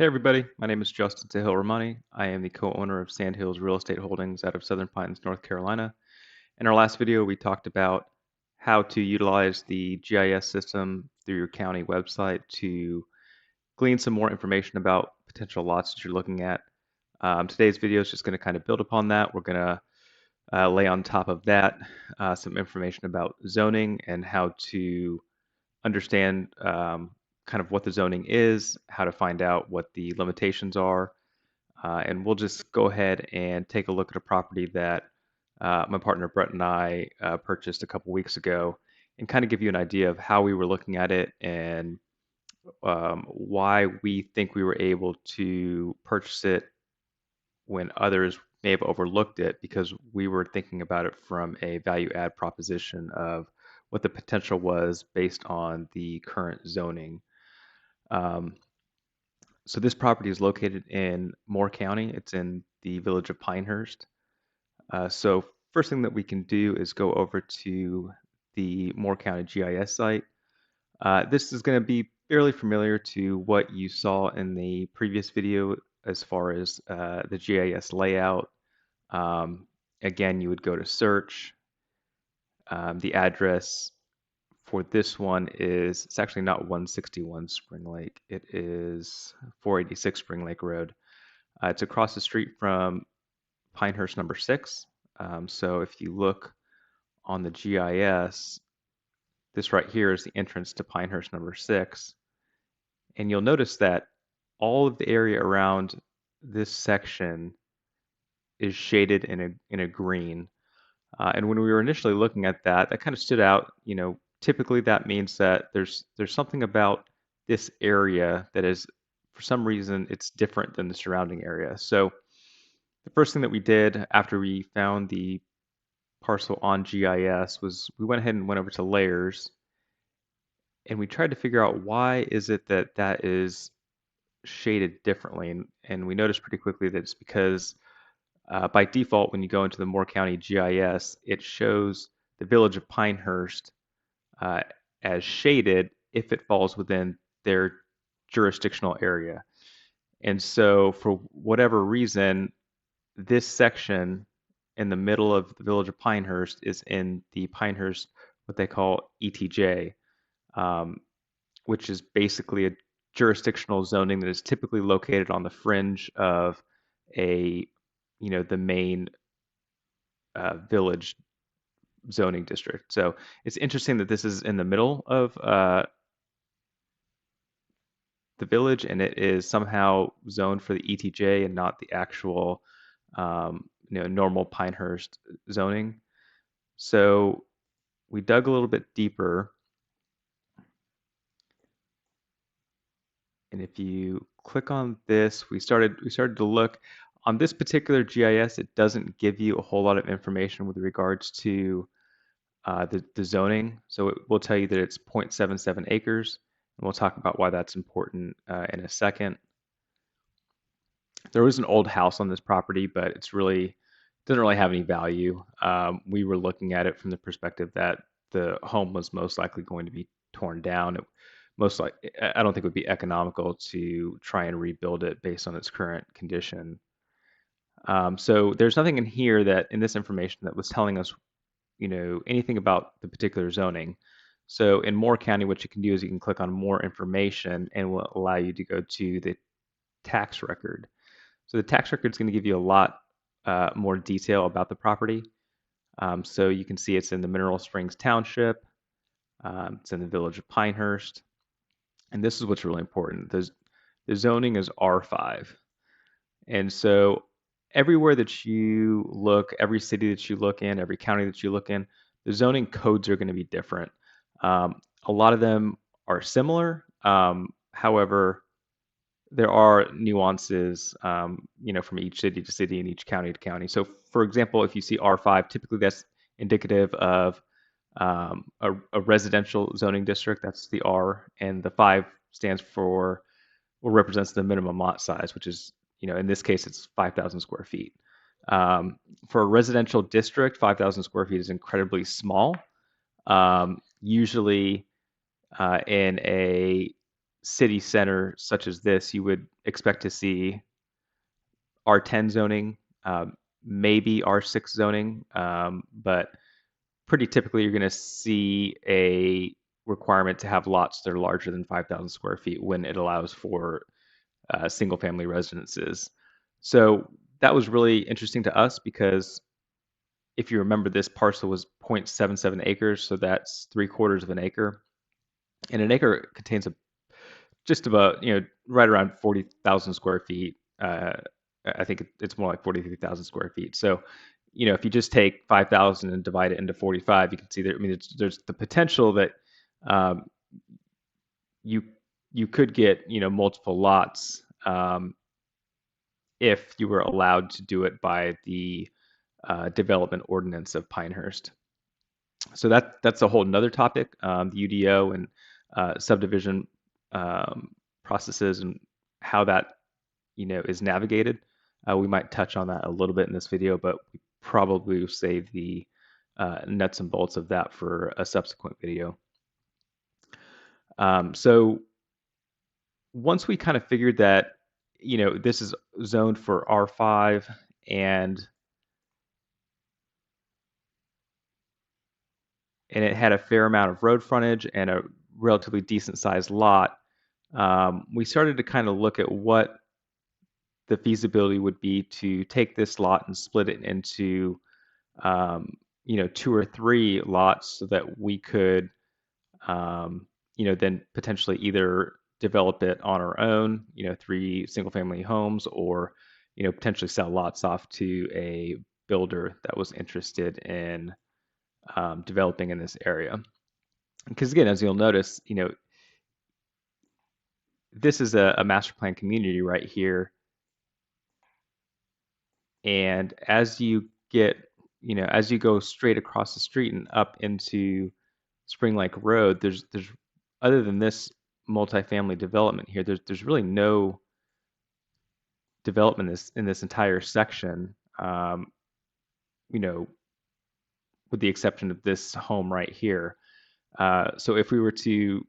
Hey everybody, my name is Justin Sandhills. I am the co-owner of Sandhills Real Estate Holdings out of Southern Pines, North Carolina. In our last video, we talked about how to utilize the GIS system through your county website to glean some more information about potential lots that you're looking at. Today's video is just going to kind of build upon that. We're going to lay on top of that some information about zoning and how to understand kind of what the zoning is, how to find out what the limitations are, and we'll just go ahead and take a look at a property that my partner Brett and I purchased a couple weeks ago and kind of give you an idea of how we were looking at it and why we think we were able to purchase it when others may have overlooked it because we were thinking about it from a value add proposition of what the potential was based on the current zoning. Um, so this property is located in Moore County. It's in the village of Pinehurst. So first thing that we can do is go over to the Moore County GIS site. This is going to be fairly familiar to what you saw in the previous video as far as the GIS layout. Um, Again, you would go to search. The address for this one is, it's actually not 161 Spring Lake. It is 486 Spring Lake Road. It's across the street from Pinehurst number 6. So if you look on the GIS, this right here is the entrance to Pinehurst number 6. And you'll notice that all of the area around this section is shaded in a green. And when we were initially looking at that, that kind of stood out. You know, typically that means that there's something about this area that is, for some reason, it's different than the surrounding area. So the first thing that we did after we found the parcel on GIS was we went ahead and went over to layers and we tried to figure out why is it that that is shaded differently. And we noticed pretty quickly that it's because by default, when you go into the Moore County GIS, it shows the village of Pinehurst uh, as shaded if it falls within their jurisdictional area. And so for whatever reason, this section in the middle of the village of Pinehurst is in the Pinehurst, what they call ETJ, um, which is basically a jurisdictional zoning that is typically located on the fringe of a, you know, the main village zoning district. So it's interesting that this is in the middle of the village and it is somehow zoned for the ETJ and not the actual, you know, normal Pinehurst zoning. So we dug a little bit deeper. And if you click on this, we started to look on this particular GIS. It doesn't give you a whole lot of information with regards to the zoning. So it will tell you that it's 0.77 acres, and we'll talk about why that's important in a second. There was an old house on this property, but it's really doesn't really have any value. We were looking at it from the perspective that the home was most likely going to be torn down. Most like I don't think it would be economical to try and rebuild it based on its current condition. So there's nothing in here that in this information that was telling us, you know, anything about the particular zoning. So in Moore County, what you can do is you can click on more information and it will allow you to go to the tax record. So the tax record is going to give you a lot more detail about the property. So you can see it's in the Mineral Springs Township. It's in the village of Pinehurst. And this is what's really important. The zoning is R5. And so everywhere that you look, every city that you look in, every county that you look in, the zoning codes are going to be different. A lot of them are similar. However, there are nuances, you know, from each city to city and each county to county. So, for example, if you see R5, typically that's indicative of a residential zoning district. That's the R, and the 5 stands for or represents the minimum lot size, which is, you know, in this case, it's 5,000 square feet. For a residential district, 5,000 square feet is incredibly small. Usually in a city center such as this, you would expect to see R10 zoning, maybe R6 zoning, but pretty typically you're going to see a requirement to have lots that are larger than 5,000 square feet when it allows for single family residences. So that was really interesting to us because if you remember, this parcel was 0.77 acres, so that's 3/4 of an acre. And an acre contains just about, right around 40,000 square feet. I think it's more like 43,000 square feet. So, if you just take 5,000 and divide it into 45, you can see that. I mean, there's the potential that um, you you could get, multiple lots if you were allowed to do it by the development ordinance of Pinehurst. So that's a whole nother topic, the UDO and subdivision um, processes and how that is navigated. We might touch on that a little bit in this video, but we probably will save the nuts and bolts of that for a subsequent video. So once we kind of figured that, this is zoned for R5 and it had a fair amount of road frontage and a relatively decent sized lot, we started to kind of look at what the feasibility would be to take this lot and split it into, two or three lots so that we could, then potentially either develop it on our own, three single family homes, or, potentially sell lots off to a builder that was interested in developing in this area. Because again, as you'll notice, this is a master plan community right here. And as you get, as you go straight across the street and up into Spring Lake Road, there's other than this multifamily development here, there's really no development in this entire section, you know, with the exception of this home right here. So if we were to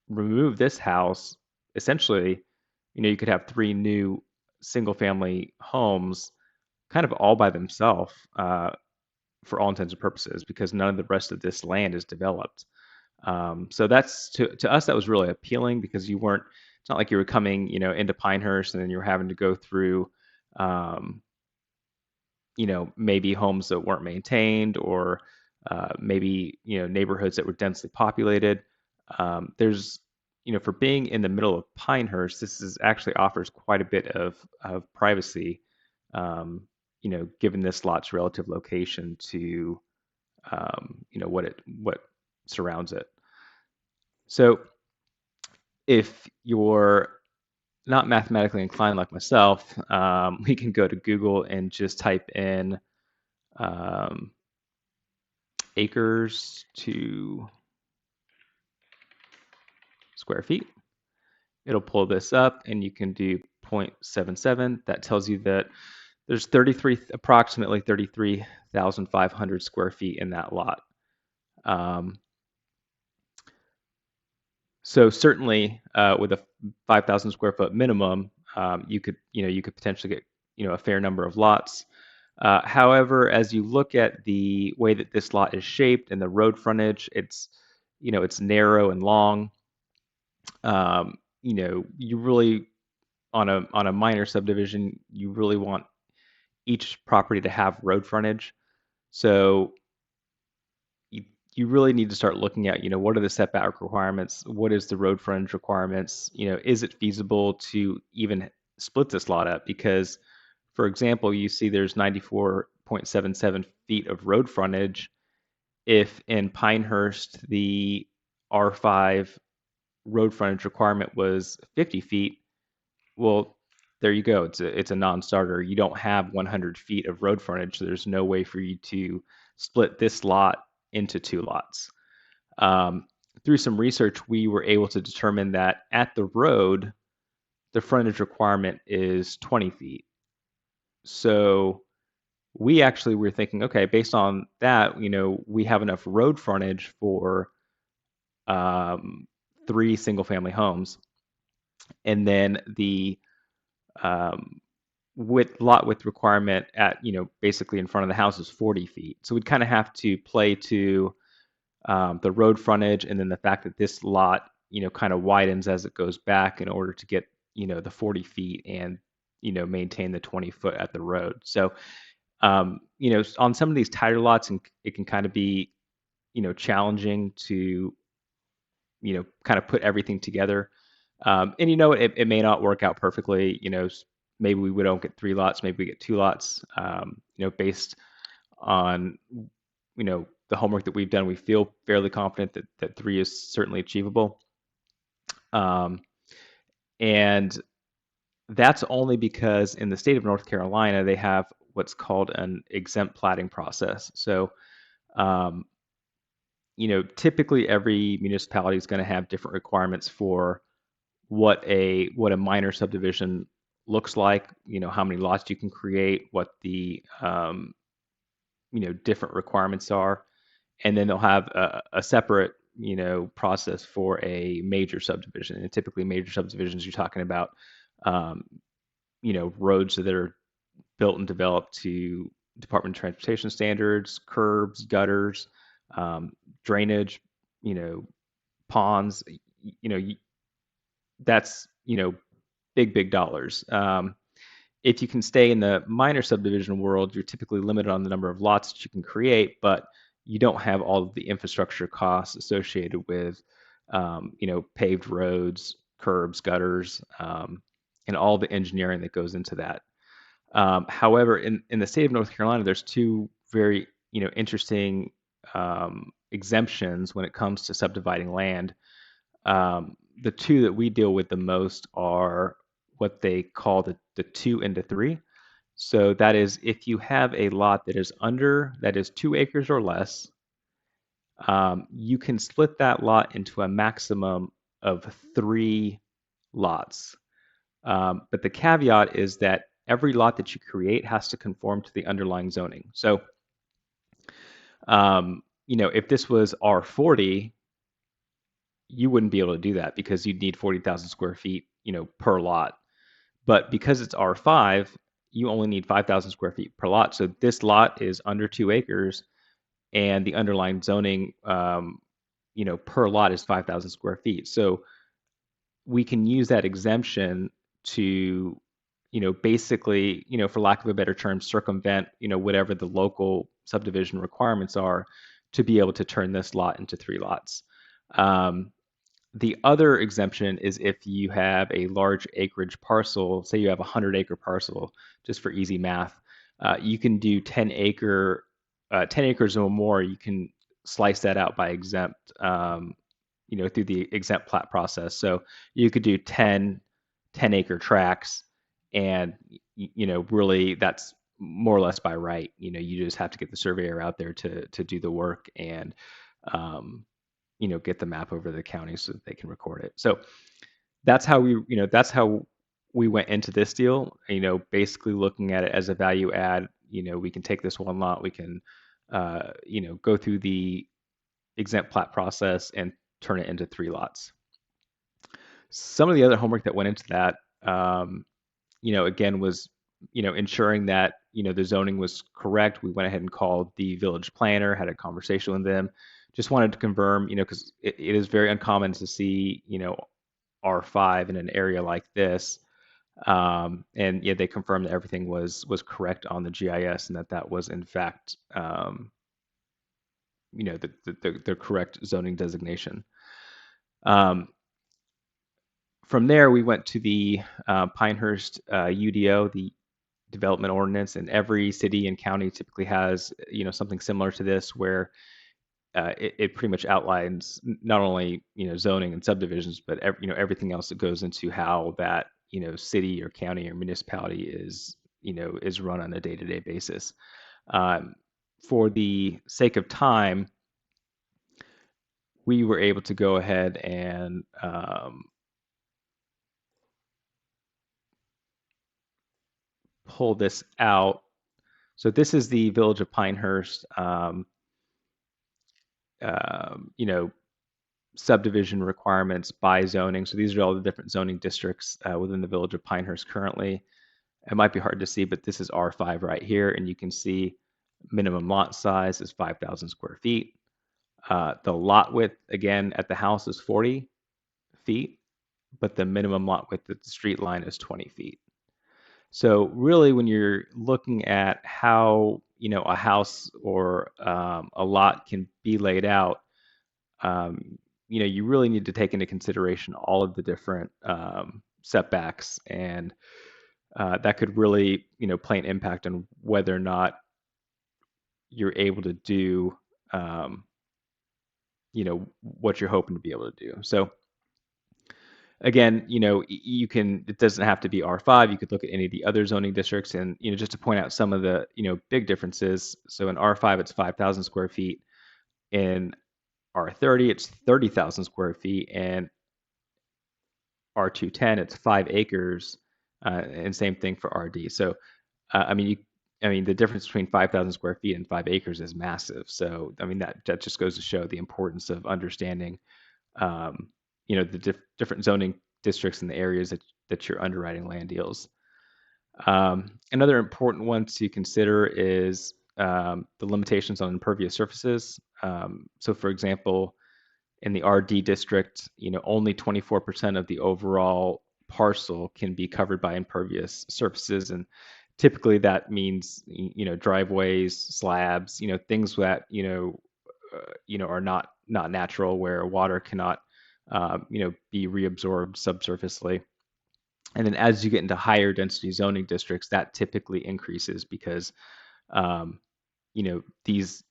remove this house, essentially, you could have three new single family homes kind of all by themselves for all intents and purposes because none of the rest of this land is developed. So that's to us that was really appealing because you weren't. It's not like you were coming, into Pinehurst and then you were having to go through, um, maybe homes that weren't maintained or maybe neighborhoods that were densely populated. There's for being in the middle of Pinehurst, this is actually offers quite a bit of privacy. Given this lot's relative location to what surrounds it. So if you're not mathematically inclined like myself, we can go to Google and just type in um, acres to square feet. It'll pull this up and you can do 0.77. That tells you that there's approximately 33,500 square feet in that lot. So certainly with a 5,000 square foot minimum, you could potentially get a fair number of lots. However, as you look at the way that this lot is shaped and the road frontage, it's narrow and long. You really on a minor subdivision, you really want each property to have road frontage. So you really need to start looking at, what are the setback requirements? What is the road frontage requirements? Is it feasible to even split this lot up? Because, for example, you see there's 94.77 feet of road frontage. If in Pinehurst, the R5 road frontage requirement was 50 feet, well, there you go. It's a non-starter. You don't have 100 feet of road frontage, so there's no way for you to split this lot into two lots. Through some research, we were able to determine that at the road, the frontage requirement is 20 feet. So we actually were thinking, okay, based on that, we have enough road frontage for 3 single-family homes, and then the um, lot width requirement at basically in front of the house is 40 feet. So we'd kind of have to play to the road frontage, and then the fact that this lot kind of widens as it goes back in order to get the 40 feet and maintain the 20 foot at the road. So on some of these tighter lots, and it can kind of be challenging to kind of put everything together. And it may not work out perfectly. Maybe we don't get 3 lots, maybe we get 2 lots. Based on the homework that we've done, we feel fairly confident that 3 is certainly achievable. Um, and that's only because in the state of North Carolina, they have what's called an exempt platting process. So um, typically every municipality is going to have different requirements for what a minor subdivision looks like. How many lots you can create, what the different requirements are, and then they'll have a separate process for a major subdivision. And typically major subdivisions, you're talking about um, roads that are built and developed to Department of Transportation standards, curbs, gutters, drainage, you know, ponds. You know, that's big dollars. If you can stay in the minor subdivision world, you're typically limited on the number of lots that you can create, but you don't have all of the infrastructure costs associated with paved roads, curbs, gutters, and all the engineering that goes into that. However, in the state of North Carolina, there's 2 very interesting exemptions when it comes to subdividing land. The 2 that we deal with the most are what they call the 2 into 3. So that is if you have a lot that is 2 acres or less, you can split that lot into a maximum of 3 lots. But the caveat is that every lot that you create has to conform to the underlying zoning. So, if this was R40, you wouldn't be able to do that because you'd need 40,000 square feet, per lot. But because it's R5, you only need 5,000 square feet per lot. So this lot is under 2 acres, and the underlying zoning, per lot is 5,000 square feet. So we can use that exemption to, basically, for lack of a better term, circumvent, whatever the local subdivision requirements are to be able to turn this lot into 3 lots. The other exemption is if you have a large acreage parcel, say you have a 100-acre parcel, just for easy math, you can do 10 acres or more, you can slice that out by exempt, through the exempt plat process. So you could do 10-acre tracts, and really that's more or less by right. You just have to get the surveyor out there to do the work and um, get the map over to the county so that they can record it. So that's how we went into this deal. Basically looking at it as a value add. We can take this 1 lot, we can go through the exempt plat process and turn it into 3 lots. Some of the other homework that went into that, again, was ensuring that the zoning was correct. We went ahead and called the village planner, had a conversation with them. Just wanted to confirm, because it is very uncommon to see R5 in an area like this. And yeah, they confirmed that everything was correct on the GIS, and that was in fact the correct zoning designation. From there, we went to the Pinehurst UDO, the development ordinance, and every city and county typically has something similar to this, where it pretty much outlines not only zoning and subdivisions, but everything else that goes into how that city or county or municipality is run on a day-to-day basis. For the sake of time, we were able to go ahead and pull this out. So this is the village of Pinehurst, you know, subdivision requirements by zoning. So these are all the different zoning districts within the village of Pinehurst currently. It might be hard to see, but this is R5 right here, and you can see minimum lot size is 5,000 square feet. The lot width, again, at the house is 40 feet, but the minimum lot width at the street line is 20 feet. So really, when you're looking at how a house or a lot can be laid out, you really need to take into consideration all of the different setbacks, and that could really play an impact on whether or not you're able to do um, what you're hoping to be able to do. So again, you can, it doesn't have to be R5. You could look at any of the other zoning districts, and just to point out some of the big differences. So in R5 it's 5,000 square feet. In R30 it's 30,000 square feet, and R210 it's 5 acres, and same thing for RD. So I mean the difference between 5,000 square feet and 5 acres is massive. So I mean that just goes to show the importance of understanding um, the different zoning districts and the areas that you're underwriting land deals. Another important one to consider is the limitations on impervious surfaces. So for example, in the RD district, only 24% of the overall parcel can be covered by impervious surfaces, and typically that means driveways, slabs, things that are not natural, where water cannot be reabsorbed subsurfacely. And then as you get into higher density zoning districts, that typically increases because um, these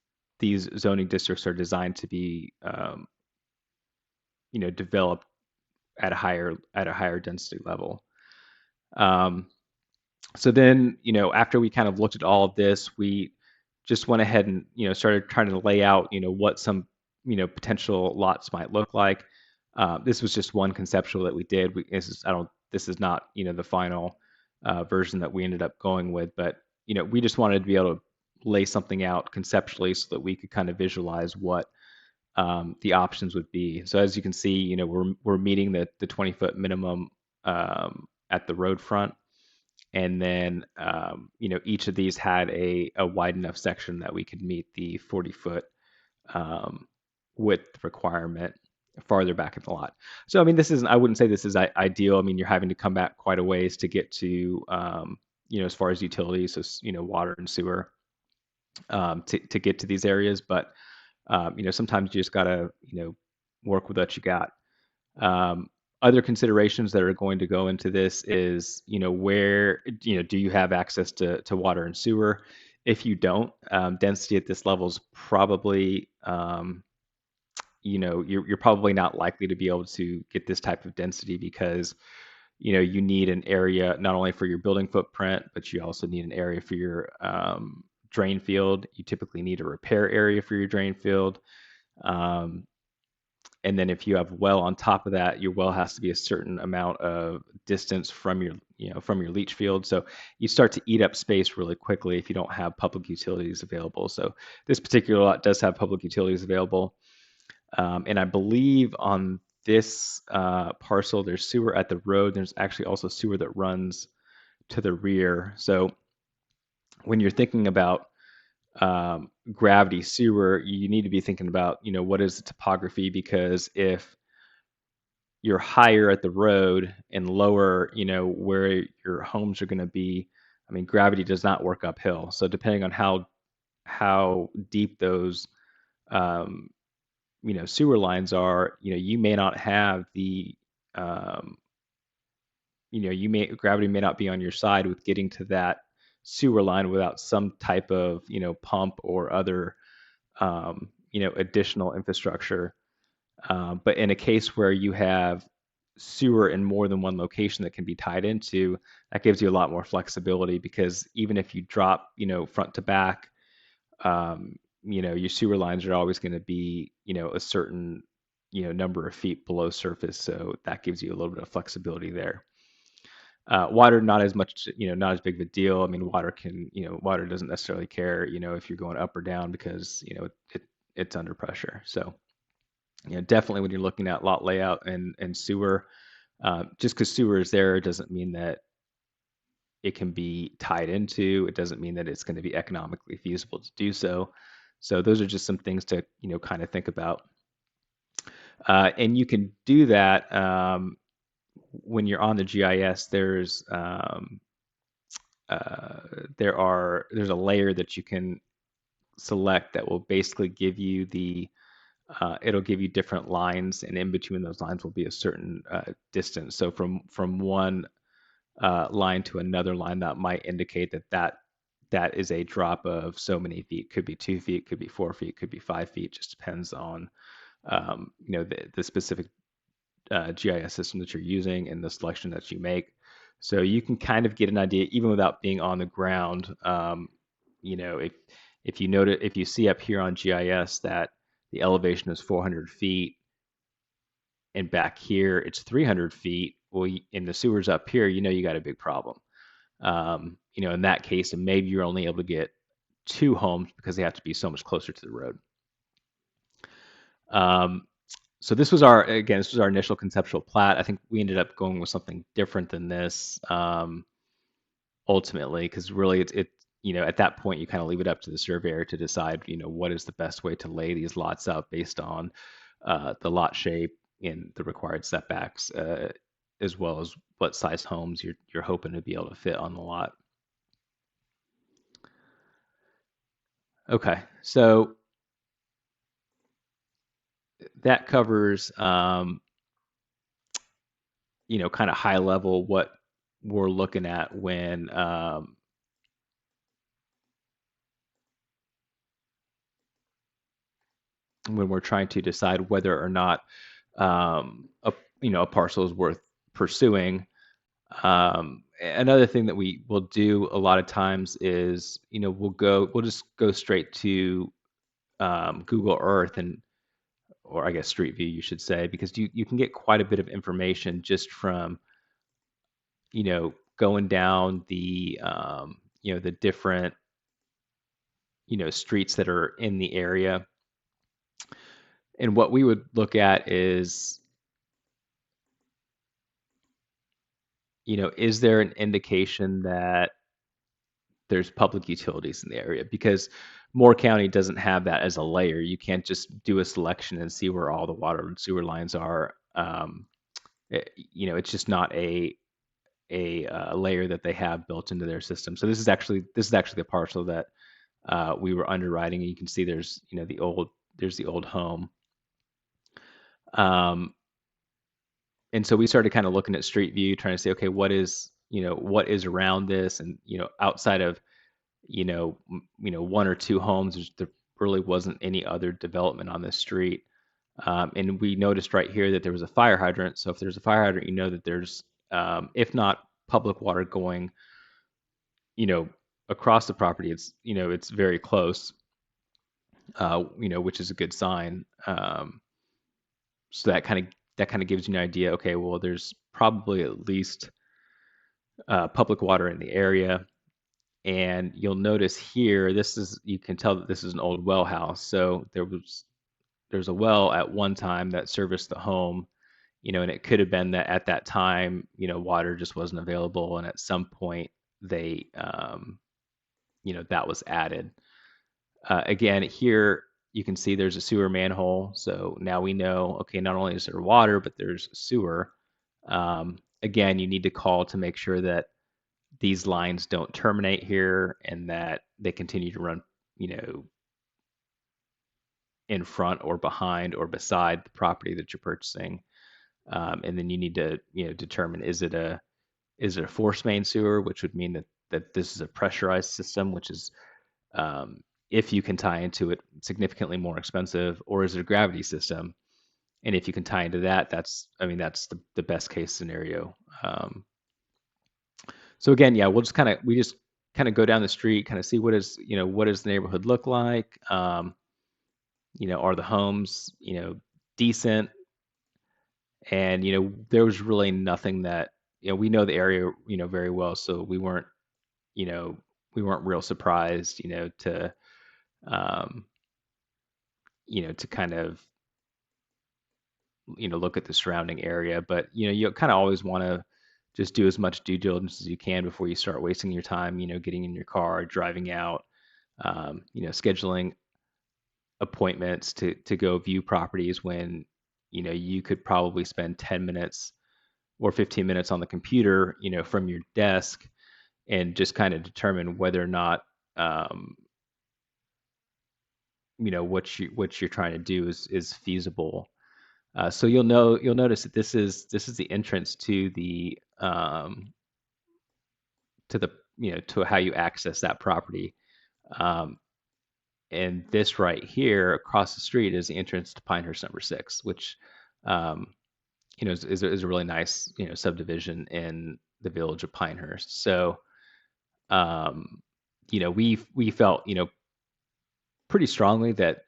zoning districts are designed to be developed at a higher density level. Um, so then, after we kind of looked at all of this, we just went ahead and started trying to lay out what some potential lots might look like. This was just one conceptual that we did. This is not the final version that we ended up going with, but we just wanted to be able to lay something out conceptually so that we could kind of visualize what the options would be. So as you can see, we're meeting the 20-foot minimum at the road front, and then each of these had a wide enough section that we could meet the 40-foot width requirement farther back in the lot. So I mean, I wouldn't say this is ideal. I mean, you're having to come back quite a ways to get to as far as utilities, so water and sewer, to get to these areas, but sometimes you just gotta work with what you got. Um, Other considerations that are going to go into this is, where, do you have access to water and sewer? If you don't, density at this level is probably, you're probably not likely to be able to get this type of density because, you need an area not only for your building footprint, but you also need an area for your drain field. You typically need a repair area for your drain field. Um, and then if you have well on top of that, your well has to be a certain amount of distance from your leach field. So you start to eat up space really quickly if you don't have public utilities available. So this particular lot does have public utilities available. And I believe on this parcel, there's sewer at the road. There's actually also sewer that runs to the rear. So when you're thinking about gravity sewer, you need to be thinking about, what is the topography? Because if you're higher at the road and lower, where your homes are going to be, I mean, gravity does not work uphill. So depending on how deep those um, sewer lines are, you may not have the um, gravity may not be on your side with getting to that sewer line without some type of pump or other additional infrastructure. But in a case where you have sewer in more than one location that can be tied into, that gives you a lot more flexibility, because even if you drop front to back, your sewer lines are always going to be a certain number of feet below surface, so that gives you a little bit of flexibility there. Water, not as much, not as big of a deal. I mean, water doesn't necessarily care, if you're going up or down, because it's under pressure. So Definitely when you're looking at lot layout and sewer, just because sewer is there doesn't mean that it can be tied into. It doesn't mean that it's going to be economically feasible to do so. So those are just some things to kind of think about. And you can do that when you're on the GIS. Uh, there's a layer that you can select that will basically give you it'll give you different lines, and in between those lines will be a certain distance. So from one line to another line, that might indicate that is a drop of so many feet. Could be 2 feet, could be 4 feet, could be 5 feet. Just depends on the specific GIS system that you're using and the selection that you make. So you can kind of get an idea even without being on the ground. If you notice, if you see up here on GIS that the elevation is 400 feet and back here it's 300 feet, well, in the sewers up here, you got a big problem. In that case, and maybe you're only able to get two homes because they have to be so much closer to the road. Um, so this was our initial conceptual plat. I think we ended up going with something different than this ultimately, because really at that point you kind of leave it up to the surveyor to decide what is the best way to lay these lots out based on the lot shape and the required setbacks, as well as what size homes you're hoping to be able to fit on the lot. Okay, so that covers kind of high level what we're looking at when we're trying to decide whether or not a parcel is worth pursuing. Another thing that we will do a lot of times is we'll just go straight to Google Earth, or I guess Street View, you should say, because you can get quite a bit of information just from going down the different streets that are in the area. And what we would look at is, is there an indication that there's public utilities in the area? Because Moore County doesn't have that as a layer. You can't just do a selection and see where all the water and sewer lines are. It's just not a layer that they have built into their system. So this is actually the parcel that we were underwriting, and you can see there's the old home. Um, and so we started kind of looking at Street View, trying to say, okay, what is around this, and outside of one or two homes, there really wasn't any other development on this street. And we noticed right here that there was a fire hydrant. So if there's a fire hydrant, that there's, if not public water going, across the property, it's very close, which is a good sign. So that kind of gives you an idea. Okay, well, there's probably at least public water in the area. And you'll notice here, you can tell that this is an old well house. So there's a well at one time that serviced the home, and it could have been that at that time, water just wasn't available, and at some point that was added. Again, here you can see there's a sewer manhole. So now we know, okay, not only is there water, but there's sewer. Again, you need to call to make sure that these lines don't terminate here and that they continue to run, in front or behind or beside the property that you're purchasing. And then you need to, determine, is it a force main sewer, which would mean that this is a pressurized system, which is, if you can tie into it, significantly more expensive, or is it a gravity system? And if you can tie into that, that's the best case scenario. So again, yeah, we just kind of go down the street, kind of see what does the neighborhood look like? Are the homes, decent? And there was really nothing that, we know the area, very well, so you know, we weren't real surprised, um, to kind of look at the surrounding area. But you kind of always want to just do as much due diligence as you can before you start wasting your time, getting in your car, driving out, scheduling appointments to go view properties when you could probably spend 10 minutes or 15 minutes on the computer, from your desk, and just kind of determine whether or not um, what you're trying to do is feasible. So you'll notice that this is the entrance to the to how you access that property. Um, and this right here across the street is the entrance to Pinehurst number 6, which um, is a really nice subdivision in the village of Pinehurst. So um, we felt pretty strongly that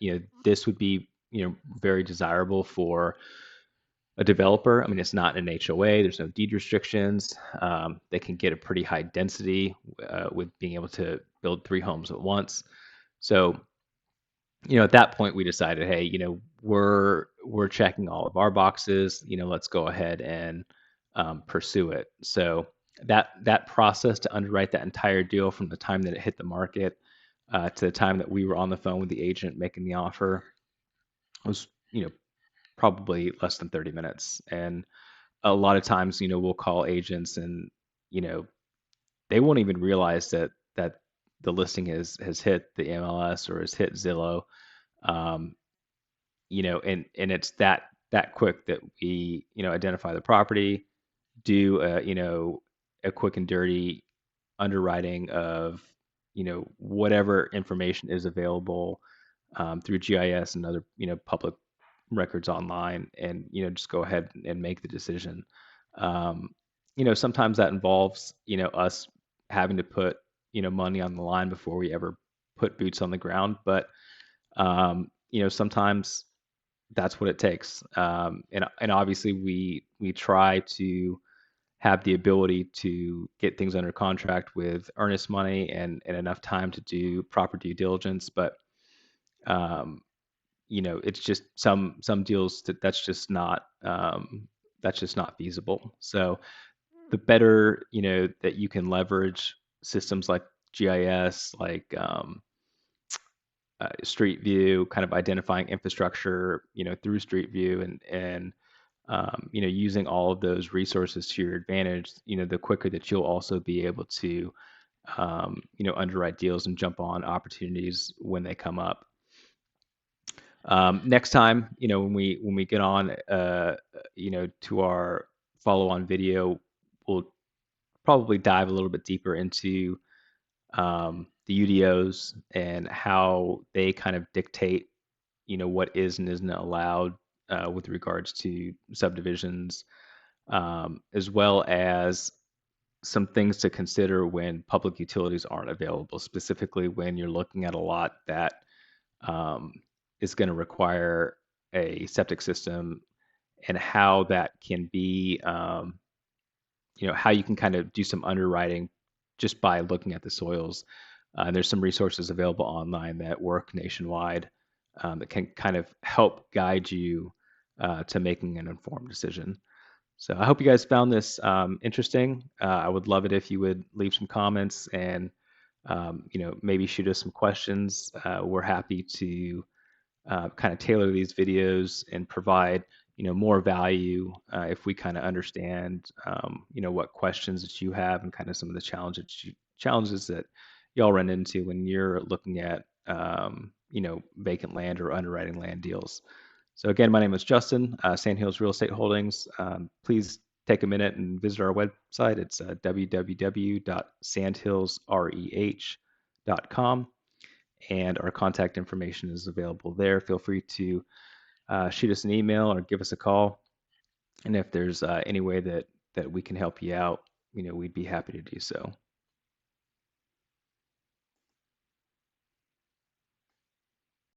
this would be very desirable for a developer. I mean, it's not an HOA. There's no deed restrictions. They can get a pretty high density with being able to build 3 homes at once. So at that point we decided, hey, we're checking all of our boxes. Let's go ahead and pursue it. So that process to underwrite that entire deal from the time that it hit the market to the time that we were on the phone with the agent making the offer was probably less than 30 minutes. And a lot of times we'll call agents, and you know they won't even realize that the listing has hit the MLS or has hit Zillow. um, and it's that quick that we identify the property, do a quick and dirty underwriting of whatever information is available through GIS and other public records online, and just go ahead and make the decision. um, Sometimes that involves us having to put money on the line before we ever put boots on the ground, but sometimes that's what it takes. And obviously we try to have the ability to get things under contract with earnest money and enough time to do proper due diligence. But um, it's just some deals that's just not feasible. So the better that you can leverage systems like GIS, like Street View, kind of identifying infrastructure, through Street View, and using all of those resources to your advantage, the quicker that you'll also be able to, underwrite deals and jump on opportunities when they come up. Next time, when we get on, to our follow-on video, we'll probably dive a little bit deeper into the UDOs and how they kind of dictate, what is and isn't allowed with regards to subdivisions, as well as some things to consider when public utilities aren't available, specifically when you're looking at a lot that um, is going to require a septic system, and how that can be, how you can kind of do some underwriting just by looking at the soils. And there's some resources available online that work nationwide that can kind of help guide you to making an informed decision. So I hope you guys found this interesting. I would love it if you would leave some comments and maybe shoot us some questions. We're happy to kind of tailor these videos and provide more value if we kind of understand what questions that you have and kind of some of the challenges that y'all run into when you're looking at vacant land or underwriting land deals. So again, my name is Justin, Sandhills Real Estate Holdings. Please take a minute and visit our website. It's www.sandhillsreh.com, and our contact information is available there. Feel free to shoot us an email or give us a call. And if there's any way that we can help you out, we'd be happy to do so.